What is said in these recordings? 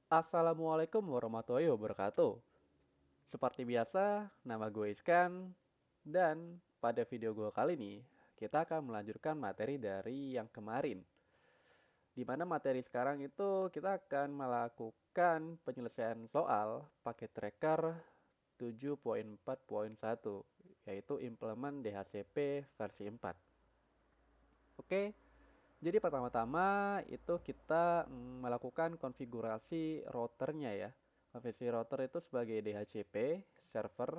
Assalamualaikum warahmatullahi wabarakatuh. Seperti biasa, nama gue Iskan, dan pada video gue kali ini, kita akan melanjutkan materi dari yang kemarin. Di mana materi sekarang itu kita akan melakukan penyelesaian soal pakai tracker 7.4.1, yaitu implement DHCP versi 4. Oke, jadi pertama-tama itu kita melakukan konfigurasi routernya ya. Konfigurasi router itu sebagai DHCP server.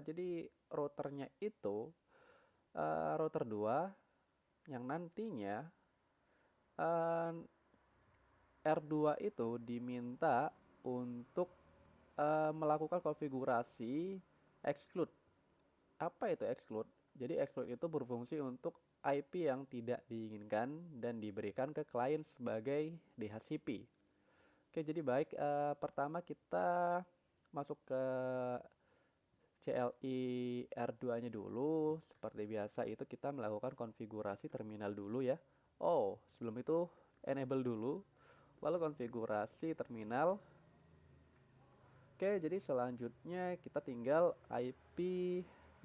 Jadi routernya itu router 2 yang nantinya eh, R2 itu diminta untuk melakukan konfigurasi exclude. Apa itu exclude? Jadi exclude itu berfungsi untuk IP yang tidak diinginkan dan diberikan ke klien sebagai DHCP. Oke, jadi baik. Pertama kita masuk ke CLI R2-nya dulu. Seperti biasa itu kita melakukan konfigurasi terminal dulu ya. Oh, sebelum itu enable dulu, lalu konfigurasi terminal. Oke, jadi selanjutnya kita tinggal IP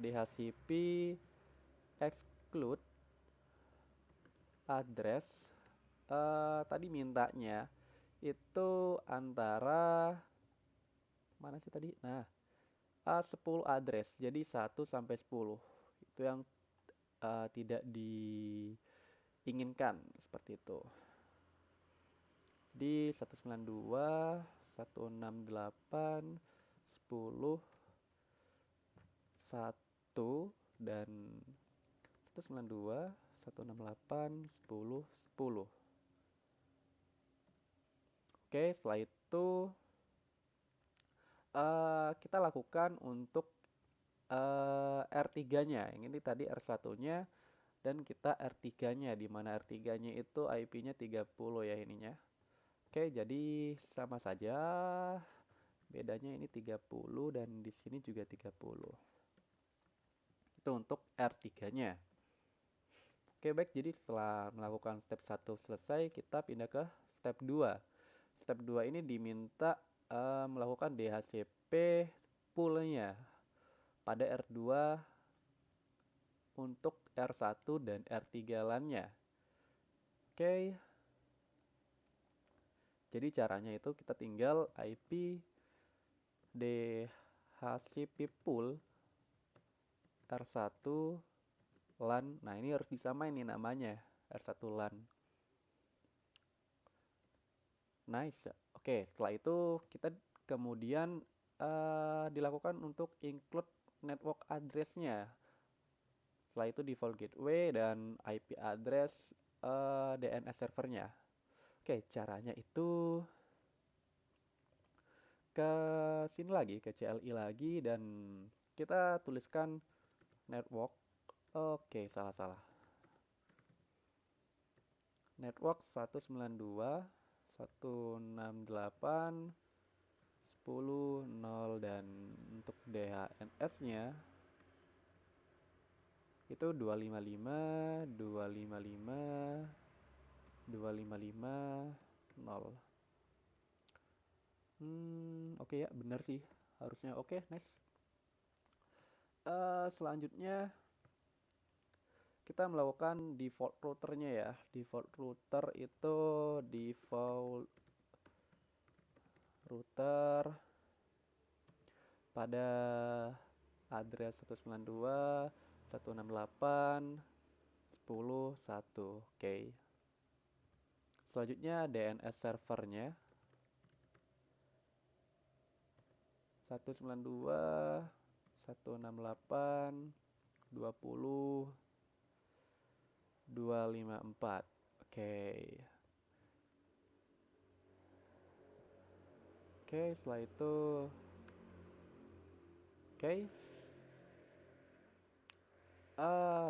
DHCP exclude address. Tadi mintanya itu antara mana sih tadi? Nah, 10 address. Jadi 1 sampai 10. Itu yang tidak diinginkan seperti itu. Di 192, 168, 10, 1 dan 192, 168, 10, 10. Oke, setelah itu kita lakukan untuk R3-nya. Yang ini tadi R1-nya dan kita R3-nya, di mana R3-nya itu IP-nya 30 ya ininya. Oke, jadi sama saja. Bedanya ini 30 dan di sini juga 30. Itu untuk R3-nya. Oke, baik. Jadi setelah melakukan step 1 selesai, kita pindah ke step 2. Step 2 ini diminta melakukan DHCP poolnya pada R2 untuk R1 dan R3 LAN-nya. Oke, jadi caranya itu kita tinggal IP DHCP pool R1 LAN. Nah, ini harus disamain nih namanya, R1 LAN. Nice. Oke, setelah itu kita kemudian dilakukan untuk include network address-nya. Setelah itu default gateway dan IP address DNS servernya. Oke, caranya itu ke sini lagi, ke CLI lagi dan kita tuliskan network. Oke, salah-salah. Network 192, 168, 10, 0 dan untuk DHNS-nya itu 255, 255, 255, 0. Oke ya, benar sih. Harusnya oke, nice. Selanjutnya kita melakukan default routernya ya. Default router itu default router pada address 192, 168, 10, 1. Oke. Selanjutnya DNS servernya 192, 168, 20, 254. Oke. Oke, setelah itu oke.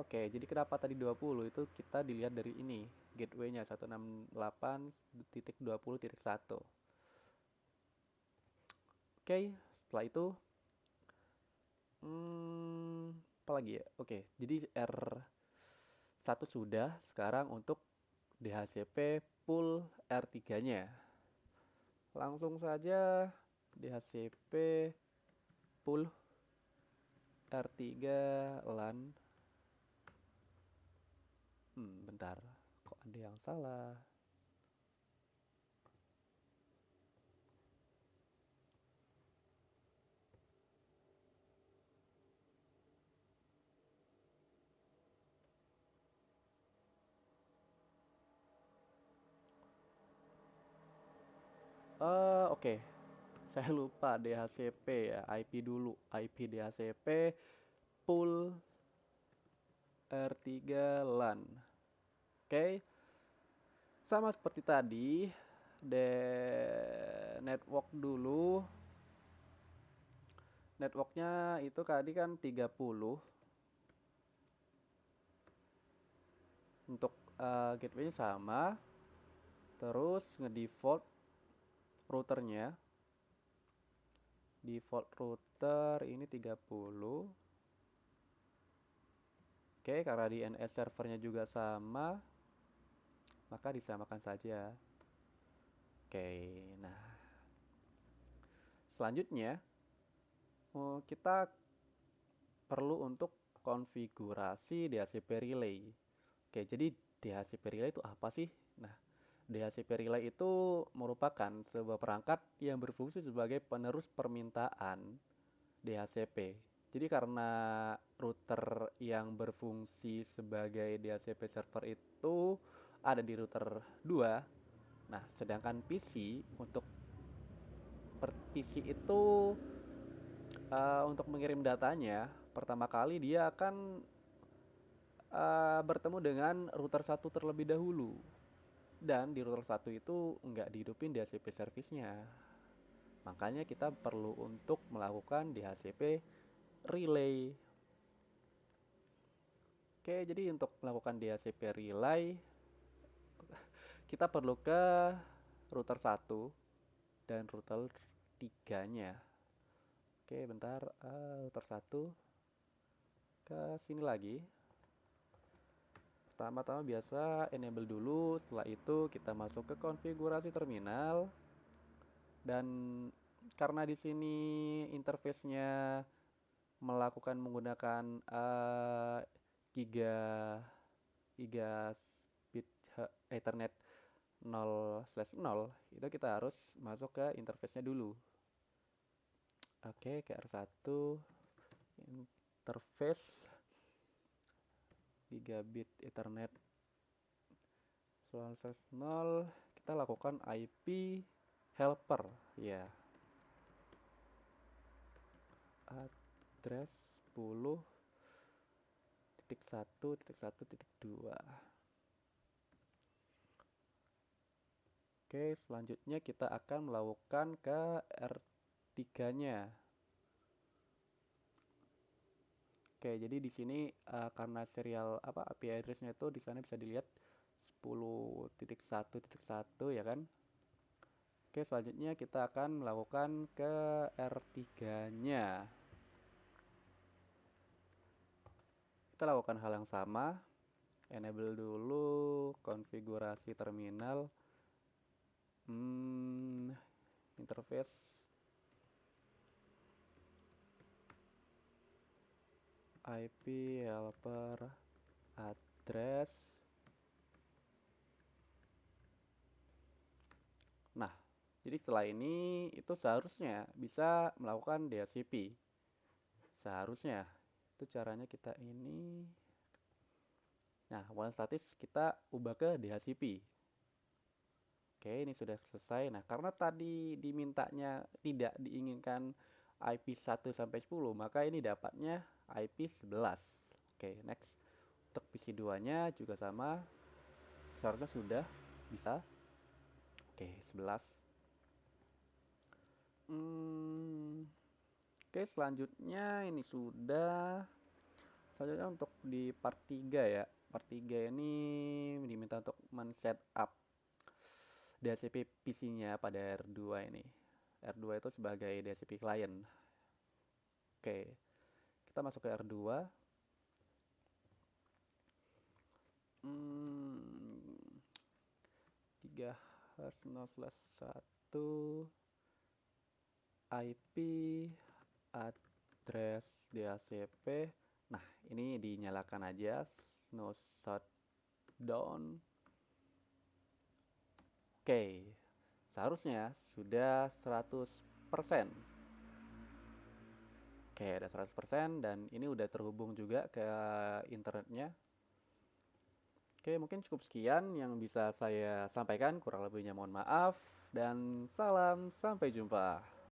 Oke, jadi kenapa tadi 20? Itu kita dilihat dari ini, gateway-nya 168.20.1. Oke, setelah itu apa lagi ya? Oke, jadi R1 sudah, sekarang untuk DHCP pool R3-nya. Langsung saja DHCP pool R3 LAN. Bentar, kok ada yang salah? Oke. Saya lupa DHCP ya, IP dulu. IP DHCP pool R3 LAN. Oke. Sama seperti tadi, de network dulu. Networknya itu tadi kan 30. Untuk gateway-nya sama. Terus ngedefault routernya. Default router ini 30. Oke, karena DNS servernya juga sama, maka disamakan saja. Oke, nah selanjutnya kita perlu untuk konfigurasi DHCP relay. Oke, jadi DHCP relay itu apa sih? Nah, DHCP relay itu merupakan sebuah perangkat yang berfungsi sebagai penerus permintaan DHCP. Jadi karena router yang berfungsi sebagai DHCP server itu ada di router 2. Nah, sedangkan PC PC itu untuk mengirim datanya, pertama kali dia akan bertemu dengan router 1 terlebih dahulu. Dan di router 1 itu nggak dihidupin DHCP service-nya. Makanya kita perlu untuk melakukan DHCP relay. Oke, jadi untuk melakukan DHCP relay, kita perlu ke router 1 dan router 3-nya. Oke, bentar, router 1 ke sini lagi. Pertama-tama biasa enable dulu, setelah itu kita masuk ke konfigurasi terminal. Dan karena di sini interface-nya melakukan menggunakan gigabit Ethernet 0/0, itu kita harus masuk ke interface-nya dulu. Oke, ke R1 interface gigabit Ethernet 0/0, kita lakukan IP helper ya. Address 10.1.1.2. Oke, selanjutnya kita akan melakukan ke R3-nya. Oke, jadi di sini karena serial IP address-nya itu di sana bisa dilihat 10.1.1 ya kan. Oke, selanjutnya kita akan melakukan ke R3-nya. Kita lakukan hal yang sama. Enable dulu konfigurasi terminal. Interface IP helper address. Nah, jadi setelah ini itu seharusnya bisa melakukan DHCP. Seharusnya. Itu caranya kita ini. Nah, one status kita ubah ke DHCP. Oke, ini sudah selesai. Nah, karena tadi dimintanya tidak diinginkan IP 1 sampai 10, maka ini dapatnya IP 11. Oke, next. Untuk PC 2-nya juga sama. Seharusnya sudah bisa. Oke, 11. Oke, selanjutnya ini sudah. Selanjutnya untuk di part 3 ya. Part 3 ini diminta untuk men-setup DHCP PC-nya pada R2 ini. R2 itu sebagai DHCP client. Oke, kita masuk ke R2. //1 IP address DHCP. Nah, ini dinyalakan aja no shutdown. Oke, seharusnya sudah 100%. Oke, ada 100% dan ini udah terhubung juga ke internetnya. Oke, mungkin cukup sekian yang bisa saya sampaikan. Kurang lebihnya mohon maaf dan salam sampai jumpa.